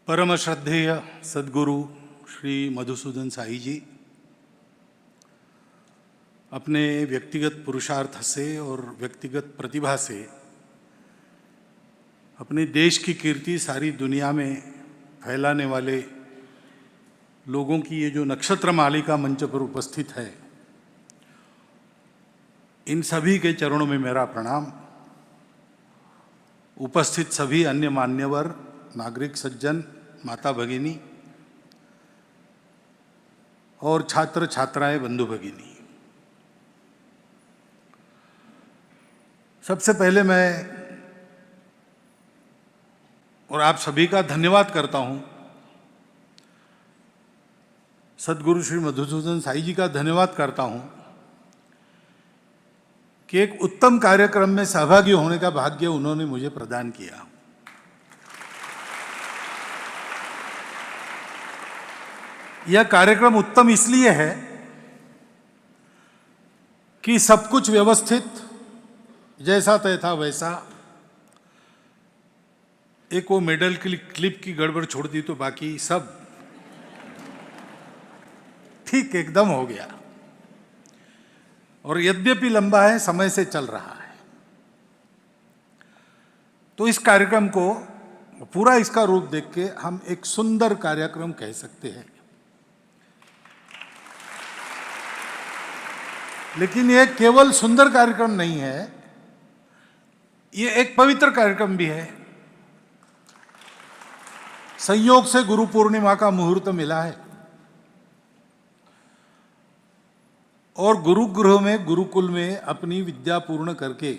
परम श्रद्धेय सद्गुरु श्री मधुसूदन साई जी अपने व्यक्तिगत पुरुषार्थ से और व्यक्तिगत प्रतिभा से अपने देश की कीर्ति सारी दुनिया में फैलाने वाले लोगों की ये जो नक्षत्र मालिका मंच पर उपस्थित है, इन सभी के चरणों में मेरा प्रणाम। उपस्थित सभी अन्य मान्यवर, नागरिक सज्जन, माता भगिनी और छात्र छात्राएं, बंधु भगिनी, सबसे पहले मैं और आप सभी का धन्यवाद करता हूं। सद्गुरु श्री मधुसूदन साई जी का धन्यवाद करता हूं कि एक उत्तम कार्यक्रम में सहभागी होने का भाग्य उन्होंने मुझे प्रदान किया। यह कार्यक्रम उत्तम इसलिए है कि सब कुछ व्यवस्थित, जैसा तय था वैसा। एक वो मेडल क्लिप की गड़बड़ छोड़ दी तो बाकी सब ठीक एकदम हो गया। और यद्यपि लंबा है, समय से चल रहा है, तो इस कार्यक्रम को पूरा इसका रूप देख के हम एक सुंदर कार्यक्रम कह सकते हैं। लेकिन यह केवल सुंदर कार्यक्रम नहीं है, ये एक पवित्र कार्यक्रम भी है। संयोग से गुरु पूर्णिमा का मुहूर्त मिला है और गुरुगृह में, गुरुकुल में अपनी विद्या पूर्ण करके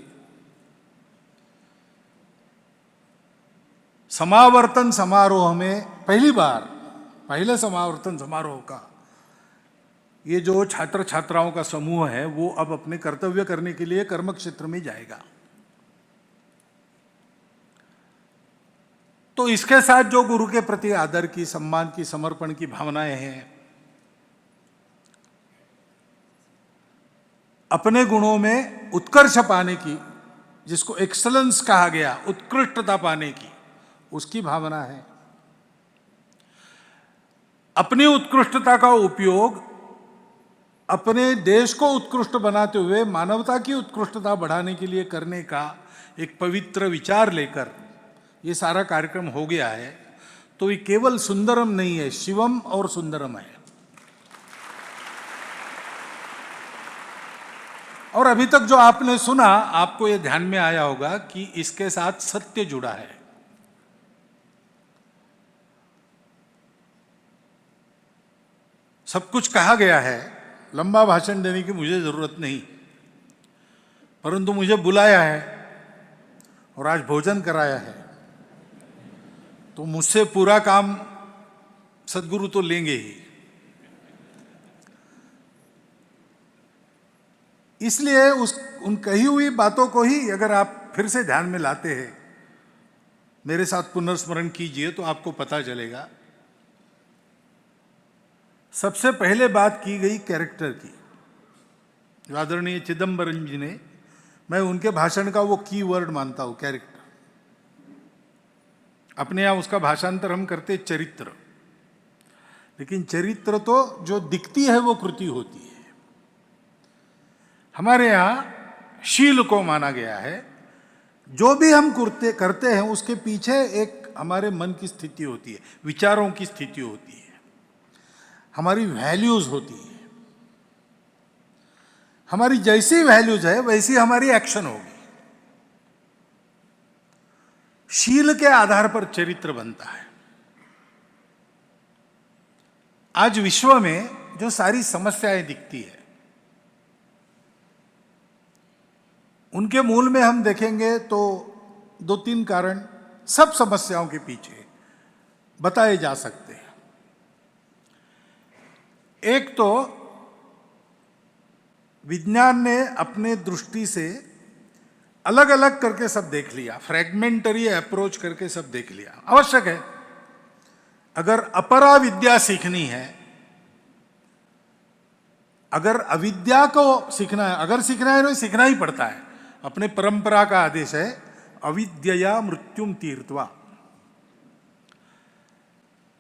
समावर्तन समारोह में पहली बार, पहले समावर्तन समारोह का ये जो छात्र छात्राओं का समूह है वो अब अपने कर्तव्य करने के लिए कर्म क्षेत्र में जाएगा। तो इसके साथ जो गुरु के प्रति आदर की, सम्मान की, समर्पण की भावनाएं हैं, अपने गुणों में उत्कर्ष पाने की, जिसको एक्सलेंस कहा गया, उत्कृष्टता पाने की, उसकी भावना है। अपनी उत्कृष्टता का उपयोग अपने देश को उत्कृष्ट बनाते हुए मानवता की उत्कृष्टता बढ़ाने के लिए करने का एक पवित्र विचार लेकर ये सारा कार्यक्रम हो गया है। तो ये केवल सुंदरम नहीं है, शिवम और सुंदरम है। और अभी तक जो आपने सुना, आपको ये ध्यान में आया होगा कि इसके साथ सत्य जुड़ा है। सब कुछ कहा गया है, लंबा भाषण देने की मुझे जरूरत नहीं, परंतु मुझे बुलाया है और आज भोजन कराया है, तो मुझसे पूरा काम सद्गुरु तो लेंगे ही। इसलिए उन कही हुई बातों को ही अगर आप फिर से ध्यान में लाते हैं, मेरे साथ पुनर्स्मरण कीजिए तो आपको पता चलेगा। सबसे पहले बात की गई कैरेक्टर की। आदरणीय चिदंबरम जी ने, मैं उनके भाषण का वो की वर्ड मानता हूं, कैरेक्टर। अपने यहां उसका भाषांतर हम करते चरित्र, लेकिन चरित्र तो जो दिखती है वो कृति होती है। हमारे यहां शील को माना गया है। जो भी हम करते हैं उसके पीछे एक हमारे मन की स्थिति होती है, विचारों की स्थिति होती है, हमारी वैल्यूज होती है। हमारी जैसी वैल्यूज है वैसी हमारी एक्शन होगी। शील के आधार पर चरित्र बनता है। आज विश्व में जो सारी समस्याएं दिखती है, उनके मूल में हम देखेंगे तो दो तीन कारण सब समस्याओं के पीछे बताए जा सकते हैं। एक तो विज्ञान ने अपने दृष्टि से अलग अलग करके सब देख लिया, फ्रैगमेंटरी अप्रोच करके सब देख लिया। आवश्यक है, अगर अपरा विद्या सीखनी है, अगर अविद्या को सीखना है, अगर सीखना है तो सीखना ही पड़ता है। अपने परंपरा का आदेश है, अविद्यया मृत्युम तीर्थवा।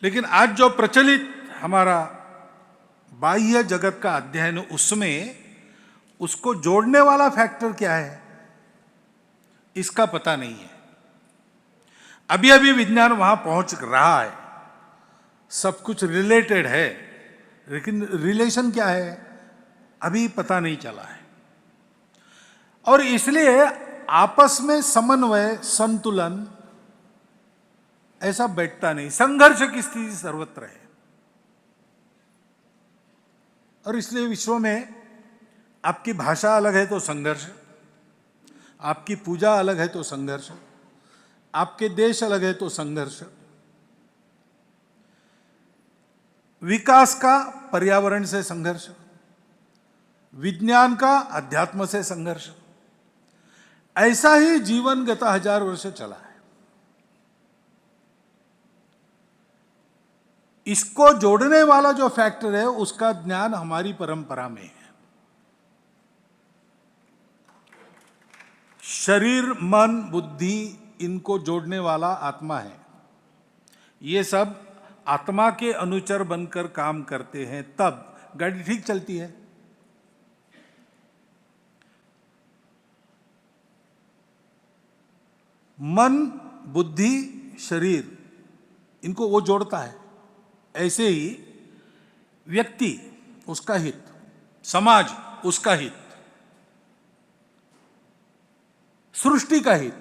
लेकिन आज जो प्रचलित हमारा बाह्य जगत का अध्ययन, उसमें उसको जोड़ने वाला फैक्टर क्या है, इसका पता नहीं है। अभी अभी विज्ञान वहां पहुंच रहा है, सब कुछ रिलेटेड है, लेकिन रिलेशन क्या है अभी पता नहीं चला है। और इसलिए आपस में समन्वय, संतुलन ऐसा बैठता नहीं, संघर्ष की स्थिति सर्वत्र है। और इसलिए विश्व में आपकी भाषा अलग है तो संघर्ष, आपकी पूजा अलग है तो संघर्ष, आपके देश अलग है तो संघर्ष, विकास का पर्यावरण से संघर्ष, विज्ञान का अध्यात्म से संघर्ष, ऐसा ही जीवन गत 1000 वर्ष चला है। इसको जोड़ने वाला जो फैक्टर है उसका ज्ञान हमारी परंपरा में है। शरीर, मन, बुद्धि, इनको जोड़ने वाला आत्मा है। ये सब आत्मा के अनुचर बनकर काम करते हैं, तब गाड़ी ठीक चलती है। मन, बुद्धि, शरीर, इनको वो जोड़ता है। ऐसे ही व्यक्ति, उसका हित, समाज, उसका हित, सृष्टि का हित,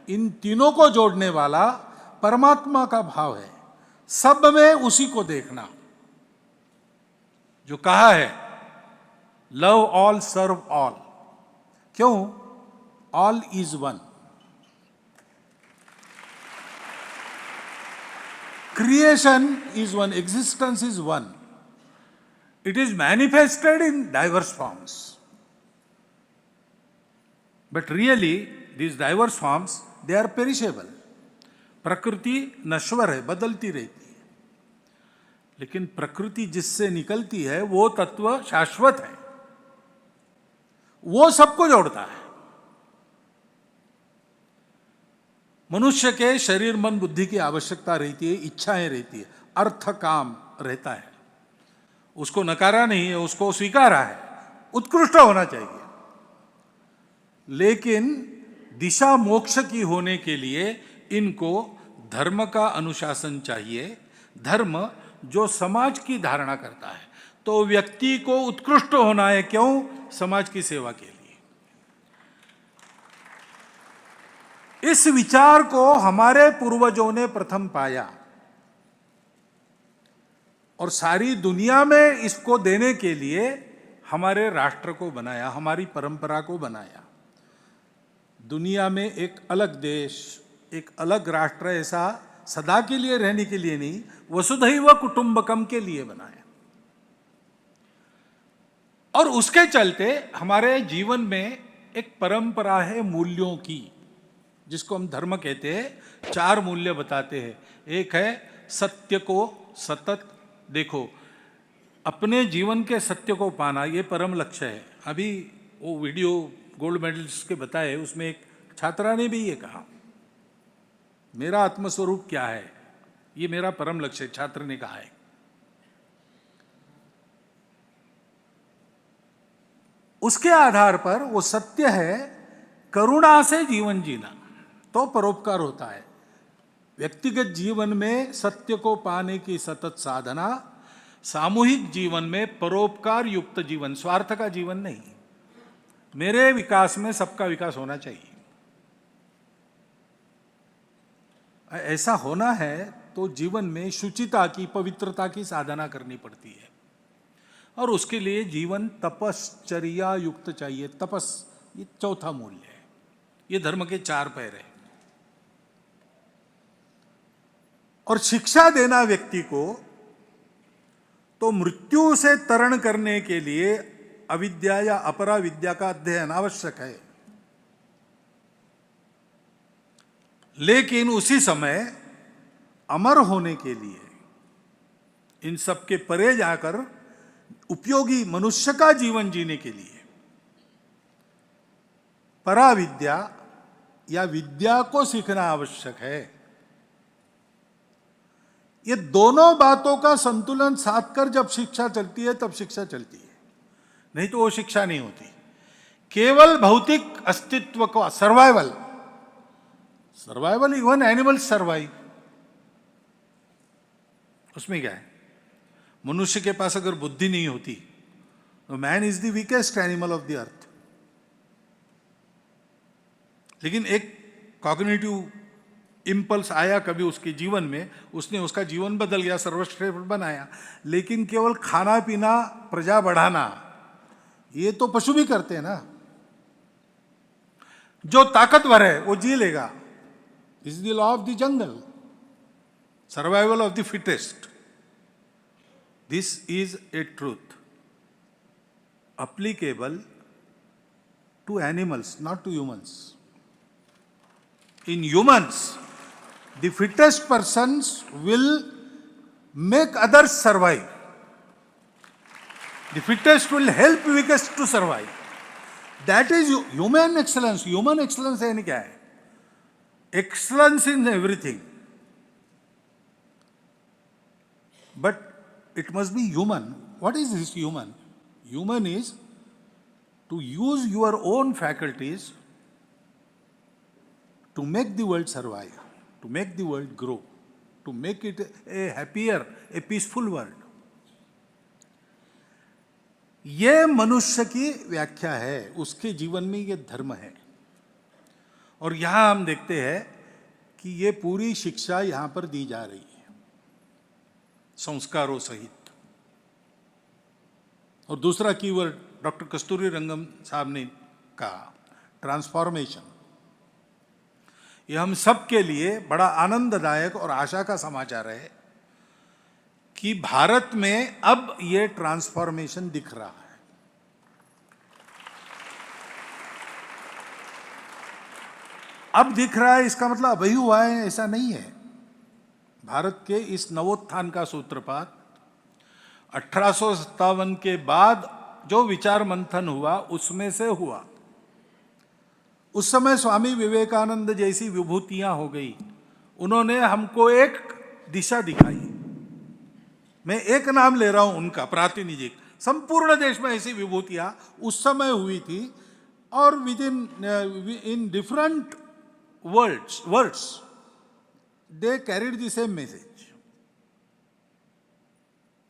इन तीनों को जोड़ने वाला परमात्मा का भाव है। सब में उसी को देखना, जो कहा है लव ऑल सर्व ऑल। क्यों? All is one. Creation is one, existence is one. It is manifested in diverse forms. But really, these diverse forms, they are perishable. प्रकृति नश्वर है, बदलती रहती है। लेकिन प्रकृति जिससे निकलती है वो तत्व शाश्वत है, वो सबको जोड़ता है। मनुष्य के शरीर, मन, बुद्धि की आवश्यकता रहती है, इच्छाएं रहती है, अर्थ काम रहता है, उसको नकारा नहीं है, उसको स्वीकारा है, उत्कृष्ट होना चाहिए। लेकिन दिशा मोक्ष की होने के लिए इनको धर्म का अनुशासन चाहिए। धर्म जो समाज की धारणा करता है, तो व्यक्ति को उत्कृष्ट होना है। क्यों? समाज की सेवा के लिए। इस विचार को हमारे पूर्वजों ने प्रथम पाया और सारी दुनिया में इसको देने के लिए हमारे राष्ट्र को बनाया, हमारी परंपरा को बनाया। दुनिया में एक अलग देश, एक अलग राष्ट्र ऐसा सदा के लिए रहने के लिए नहीं, वसुधैव कुटुंबकम के लिए बनाया। और उसके चलते हमारे जीवन में एक परंपरा है मूल्यों की, जिसको हम धर्म कहते हैं। 4 मूल्य बताते हैं। एक है सत्य को सतत देखो, अपने जीवन के सत्य को पाना, ये परम लक्ष्य है। अभी वो वीडियो गोल्ड मेडलिस्ट के बताए, उसमें एक छात्रा ने भी ये कहा, मेरा आत्मस्वरूप क्या है, ये मेरा परम लक्ष्य है, छात्र ने कहा है। उसके आधार पर वो सत्य है करुणा से जीवन जीना, तो परोपकार होता है। व्यक्तिगत जीवन में सत्य को पाने की सतत साधना, सामूहिक जीवन में परोपकार युक्त जीवन, स्वार्थ का जीवन नहीं। मेरे विकास में सबका विकास होना चाहिए। ऐसा होना है तो जीवन में शुचिता की, पवित्रता की साधना करनी पड़ती है। और उसके लिए जीवन तपश्चर्या युक्त चाहिए। तपस, ये चौथा मूल्य है। ये धर्म के 4 पैर है। और शिक्षा देना व्यक्ति को, तो मृत्यु से तरण करने के लिए अविद्या या अपरा विद्या का अध्ययन आवश्यक है। लेकिन उसी समय अमर होने के लिए, इन सब के परे जाकर उपयोगी मनुष्य का जीवन जीने के लिए पराविद्या या विद्या को सीखना आवश्यक है। ये दोनों बातों का संतुलन साध कर जब शिक्षा चलती है तब शिक्षा चलती है, नहीं तो वो शिक्षा नहीं होती। केवल भौतिक अस्तित्व का survival, survival even animals survive, उसमें क्या है? मनुष्य के पास अगर बुद्धि नहीं होती तो man is the weakest animal of the earth. लेकिन एक कॉग्निटिव इंपल्स आया कभी उसके जीवन में, उसने उसका जीवन बदल गया, सर्वश्रेष्ठ बनाया। लेकिन केवल खाना पीना, प्रजा बढ़ाना, ये तो पशु भी करते हैं ना। जो ताकतवर है वो जी लेगा, is the law of the jungle, survival of the fittest. This is a truth applicable to animals, not to humans. In humans, the fittest persons will make others survive. The fittest will help weakest to survive. That is human excellence. Human excellence यानी क्या है? Excellence in everything. But it must be human. What is this human? Human is to use your own faculties to make the world survive, to make the world grow, to make it a happier, a peaceful world. ये मनुष्य की व्याख्या है, उसके जीवन में ये धर्म है। और यहां हम देखते हैं कि ये पूरी शिक्षा यहां पर दी जा रही है, संस्कारों सहित। और दूसरा कीवर्ड डॉक्टर कस्तूरी रंगम साहब ने कहा, ट्रांसफॉर्मेशन। ये हम सब के लिए बड़ा आनंददायक और आशा का समाचार है कि भारत में अब ये ट्रांसफॉर्मेशन दिख रहा है। अब दिख रहा है, इसका मतलब अभी हुआ है ऐसा नहीं है। भारत के इस नवोत्थान का सूत्रपात 1857 के बाद जो विचार मंथन हुआ उसमें से हुआ। उस समय स्वामी विवेकानंद जैसी विभूतियां हो गई, उन्होंने हमको एक दिशा दिखाई। मैं एक नाम ले रहा हूं उनका, प्रातिनिधिक। संपूर्ण देश में ऐसी विभूतियां उस समय हुई थी, और with in different words they carried the same message.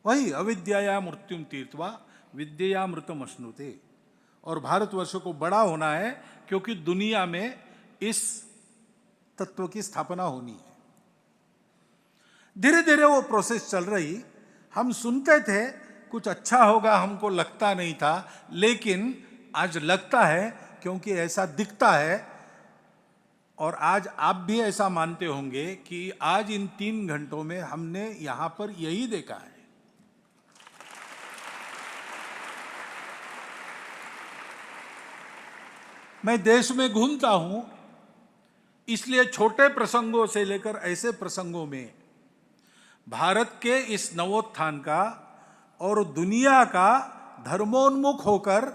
वही अविद्या मृत्युम तीर्थवा विद्या मृतम अश्नुते। और भारतवर्ष को बड़ा होना है क्योंकि दुनिया में इस तत्व की स्थापना होनी है। धीरे धीरे वो प्रोसेस चल रही। हम सुनते थे कुछ अच्छा होगा, हमको लगता नहीं था, लेकिन आज लगता है क्योंकि ऐसा दिखता है। और आज आप भी ऐसा मानते होंगे कि आज इन 3 घंटों में हमने यहां पर यही देखा है। मैं देश में घूमता हूं, इसलिए छोटे प्रसंगों से लेकर ऐसे प्रसंगों में भारत के इस नवोत्थान का और दुनिया का धर्मोन्मुख होकर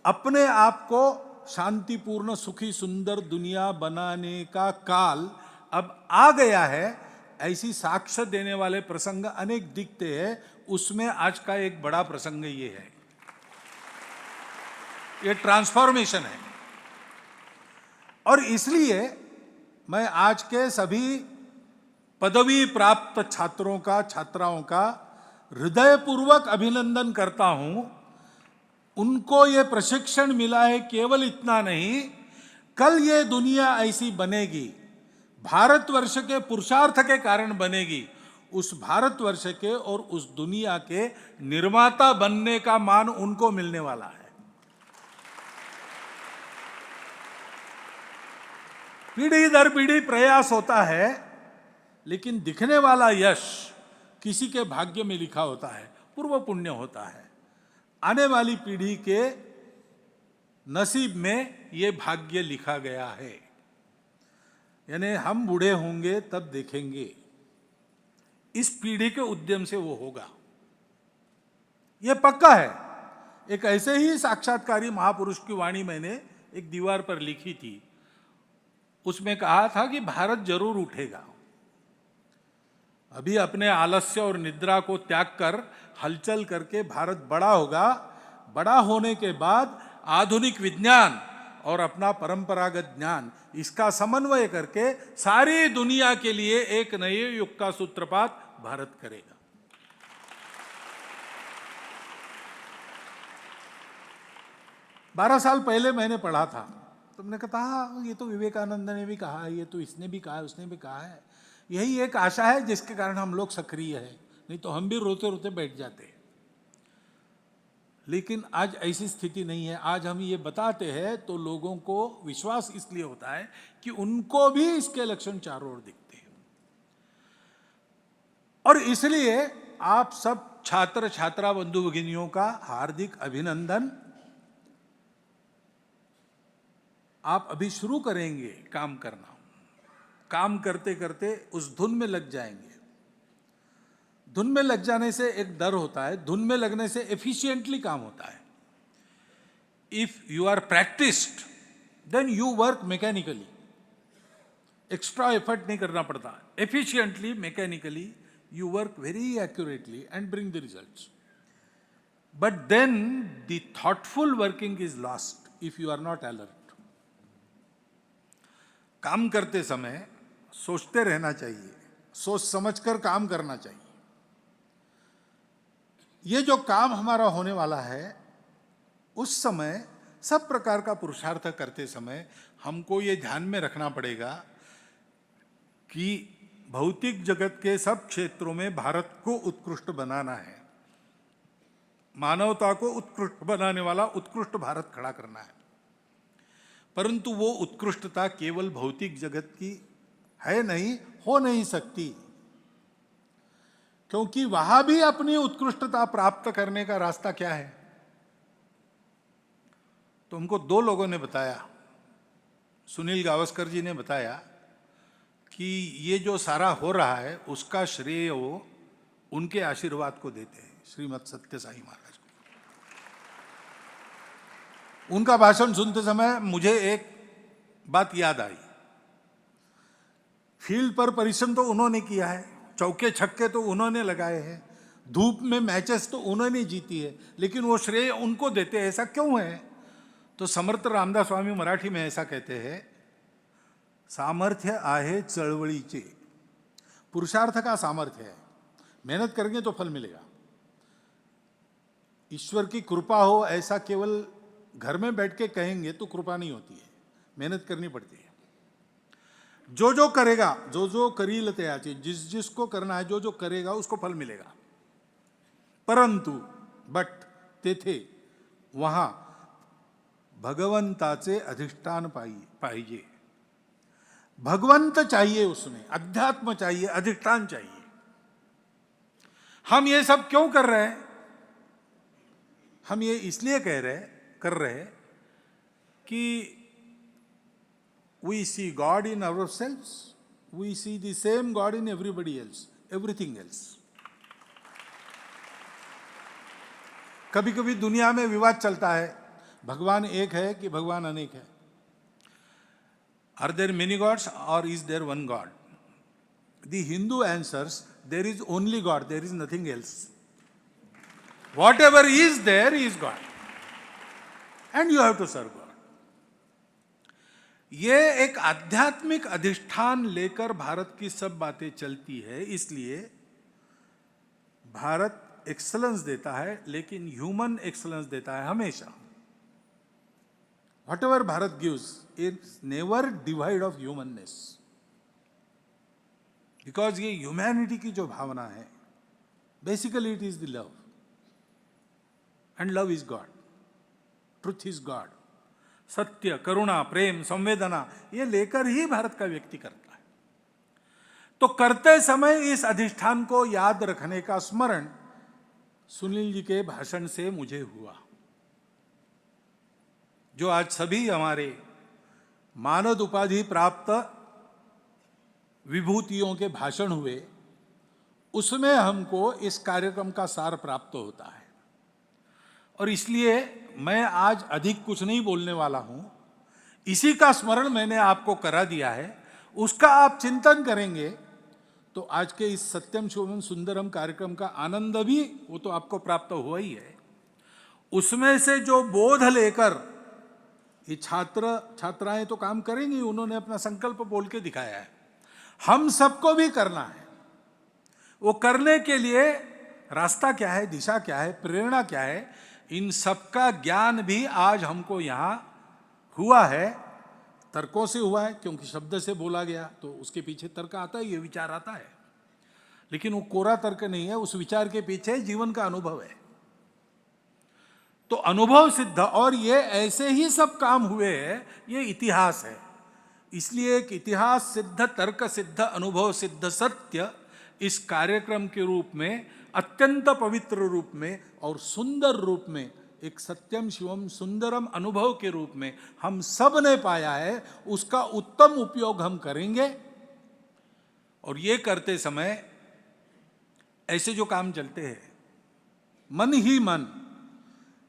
अपने आप को शांतिपूर्ण, सुखी, सुंदर दुनिया बनाने का काल अब आ गया है, ऐसी साक्ष्य देने वाले प्रसंग अनेक दिखते हैं। उसमें आज का एक बड़ा प्रसंग ये है, ये ट्रांसफॉर्मेशन है। और इसलिए मैं आज के सभी पदवी प्राप्त छात्रों का, छात्राओं का हृदयपूर्वक अभिनंदन करता हूं। उनको ये प्रशिक्षण मिला है, केवल इतना नहीं, कल ये दुनिया ऐसी बनेगी, भारतवर्ष के पुरुषार्थ के कारण बनेगी। उस भारतवर्ष के और उस दुनिया के निर्माता बनने का मान उनको मिलने वाला है। पीढ़ी दर पीढ़ी प्रयास होता है, लेकिन दिखने वाला यश किसी के भाग्य में लिखा होता है, पूर्व पुण्य होता है। आने वाली पीढ़ी के नसीब में ये भाग्य लिखा गया है। यानी हम बूढ़े होंगे तब देखेंगे, इस पीढ़ी के उद्यम से वो होगा, ये पक्का है। एक ऐसे ही साक्षात्कारी महापुरुष की वाणी मैंने एक दीवार पर लिखी थी। उसमें कहा था कि भारत जरूर उठेगा। अभी अपने आलस्य और निद्रा को त्याग कर हलचल करके भारत बड़ा होगा। बड़ा होने के बाद आधुनिक विज्ञान और अपना परंपरागत ज्ञान, इसका समन्वय करके सारी दुनिया के लिए एक नए युग का सूत्रपात भारत करेगा। 12 साल पहले मैंने पढ़ा था, तुमने कहा हाँ, ये तो विवेकानंद ने भी कहा है, ये तो इसने भी कहा है, उसने भी कहा है। यही एक आशा है जिसके कारण हम लोग सक्रिय हैं, नहीं तो हम भी रोते रोते बैठ जाते हैं। लेकिन आज ऐसी स्थिति नहीं है। आज हम ये बताते हैं तो लोगों को विश्वास इसलिए होता है कि उनको भी इसके लक्षण चारों ओर दिखते हैं। और इसलिए आप सब छात्र छात्रा बंधु भगिनियों का हार्दिक अभिनंदन। आप अभी शुरू करेंगे काम करना, काम करते करते उस धुन में लग जाएंगे। धुन में लग जाने से एक डर होता है, धुन में लगने से एफिशिएंटली काम होता है। If you are practised then you work mechanically, extra effort नहीं करना पड़ता। Efficiently, mechanically you work very accurately and bring the results. But then the thoughtful working is lost if you are not alert. काम करते समय सोचते रहना चाहिए, सोच समझकर काम करना चाहिए। ये जो काम हमारा होने वाला है, उस समय सब प्रकार का पुरुषार्थ करते समय हमको ये ध्यान में रखना पड़ेगा कि भौतिक जगत के सब क्षेत्रों में भारत को उत्कृष्ट बनाना है। मानवता को उत्कृष्ट बनाने वाला उत्कृष्ट भारत खड़ा करना है। परंतु वो उत्कृष्टता केवल भौतिक जगत की है नहीं, हो नहीं सकती, क्योंकि वहां भी अपनी उत्कृष्टता प्राप्त करने का रास्ता क्या है? तो हमको 2 लोगों ने बताया, सुनील गावस्कर जी ने बताया कि ये जो सारा हो रहा है उसका श्रेय वो उनके आशीर्वाद को देते हैं, श्रीमद सत्य साई महाराज को। उनका भाषण सुनते समय मुझे एक बात याद आई। फील्ड पर परिश्रम तो उन्होंने किया है, चौके छक्के तो उन्होंने लगाए हैं, धूप में मैचेस तो उन्होंने जीती है, लेकिन वो श्रेय उनको देते हैं। ऐसा क्यों है? तो समर्थ रामदास स्वामी मराठी में ऐसा कहते हैं, सामर्थ्य आहे चळवळीचे। पुरुषार्थ का सामर्थ्य है, मेहनत करेंगे तो फल मिलेगा। ईश्वर की कृपा हो ऐसा केवल घर में बैठ के कहेंगे तो कृपा नहीं होती है, मेहनत करनी पड़ती है। जो जो करेगा, जो जो करील त्याचे, जिस जिसको करना है, जो जो करेगा उसको फल मिलेगा। परंतु बट तेथे वहां भगवंताचे अधिष्ठान पाहिजे। भगवंत चाहिए, उसमें अध्यात्म चाहिए, अधिष्ठान चाहिए। हम ये सब क्यों कर रहे हैं? हम ये इसलिए कर रहे हैं कि we see God in ourselves, we see the same God in everybody else, everything else. कभी कभी दुनिया में विवाद चलता है, भगवान एक है कि भगवान अनेक है। Are there many gods or is there one God? The Hindu answers, there is only God, there is nothing else. Whatever is there is God, and you have to serve God. ये एक आध्यात्मिक अधिष्ठान लेकर भारत की सब बातें चलती है। इसलिए भारत एक्सलेंस देता है, लेकिन ह्यूमन एक्सलेंस देता है हमेशा। What ever Bharat gives it's never divide of humanness, because ये ह्यूमैनिटी की जो भावना है, basically it is the love, and love is God, truth is God. सत्य, करुणा, प्रेम, संवेदना, ये लेकर ही भारत का व्यक्ति करता है। तो करते समय इस अधिष्ठान को याद रखने का स्मरण सुनील जी के भाषण से मुझे हुआ। जो आज सभी हमारे मानद उपाधि प्राप्त विभूतियों के भाषण हुए, उसमें हमको इस कार्यक्रम का सार प्राप्त होता है। और इसलिए मैं आज अधिक कुछ नहीं बोलने वाला हूं। इसी का स्मरण मैंने आपको करा दिया है, उसका आप चिंतन करेंगे तो आज के इस सत्यम शिवम सुंदरम कार्यक्रम का आनंद भी वो तो आपको प्राप्त हुआ ही है। उसमें से जो बोध लेकर ये छात्र छात्राएं तो काम करेंगी, उन्होंने अपना संकल्प बोल के दिखाया है, हम सबको भी करना है। वो करने के लिए रास्ता क्या है, दिशा क्या है, प्रेरणा क्या है, इन सबका ज्ञान भी आज हमको यहाँ हुआ है। तर्कों से हुआ है, क्योंकि शब्द से बोला गया तो उसके पीछे तर्क आता है, ये विचार आता है, लेकिन वो कोरा तर्क नहीं है, उस विचार के पीछे जीवन का अनुभव है। तो अनुभव सिद्ध, और ये ऐसे ही सब काम हुए हैं, ये इतिहास है। इसलिए एक इतिहास सिद्ध, तर्क सिद्ध, अनुभव सिद्ध सत्य इस कार्यक्रम के रूप में, अत्यंत पवित्र रूप में और सुंदर रूप में, एक सत्यम शिवम सुंदरम अनुभव के रूप में हम सब ने पाया है, उसका उत्तम उपयोग हम करेंगे। और ये करते समय ऐसे जो काम चलते हैं, मन ही मन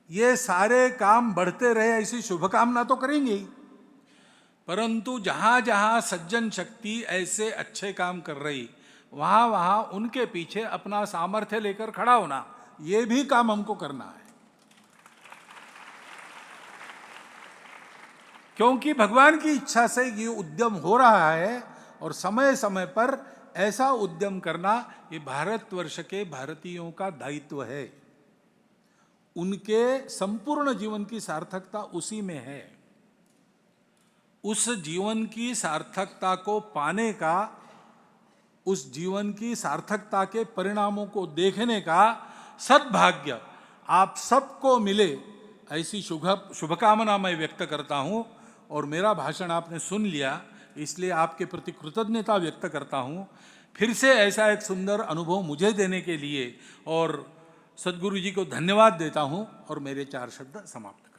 ये सारे काम बढ़ते रहे, ऐसी शुभकामना तो करेंगे ही, परंतु जहां जहां सज्जन शक्ति ऐसे अच्छे काम कर रही, वहां वहां उनके पीछे अपना सामर्थ्य लेकर खड़ा होना, ये भी काम हमको करना है। क्योंकि भगवान की इच्छा से ये उद्यम हो रहा है, और समय समय पर ऐसा उद्यम करना ये भारतवर्ष के भारतीयों का दायित्व है। उनके संपूर्ण जीवन की सार्थकता उसी में है। उस जीवन की सार्थकता को पाने का, उस जीवन की सार्थकता के परिणामों को देखने का सद्भाग्य आप सबको मिले, ऐसी शुभकामना मैं व्यक्त करता हूं। और मेरा भाषण आपने सुन लिया, इसलिए आपके प्रति कृतज्ञता व्यक्त करता हूं, फिर से ऐसा एक सुंदर अनुभव मुझे देने के लिए, और सद्गुरु जी को धन्यवाद देता हूं, और मेरे 4 शब्द समाप्त।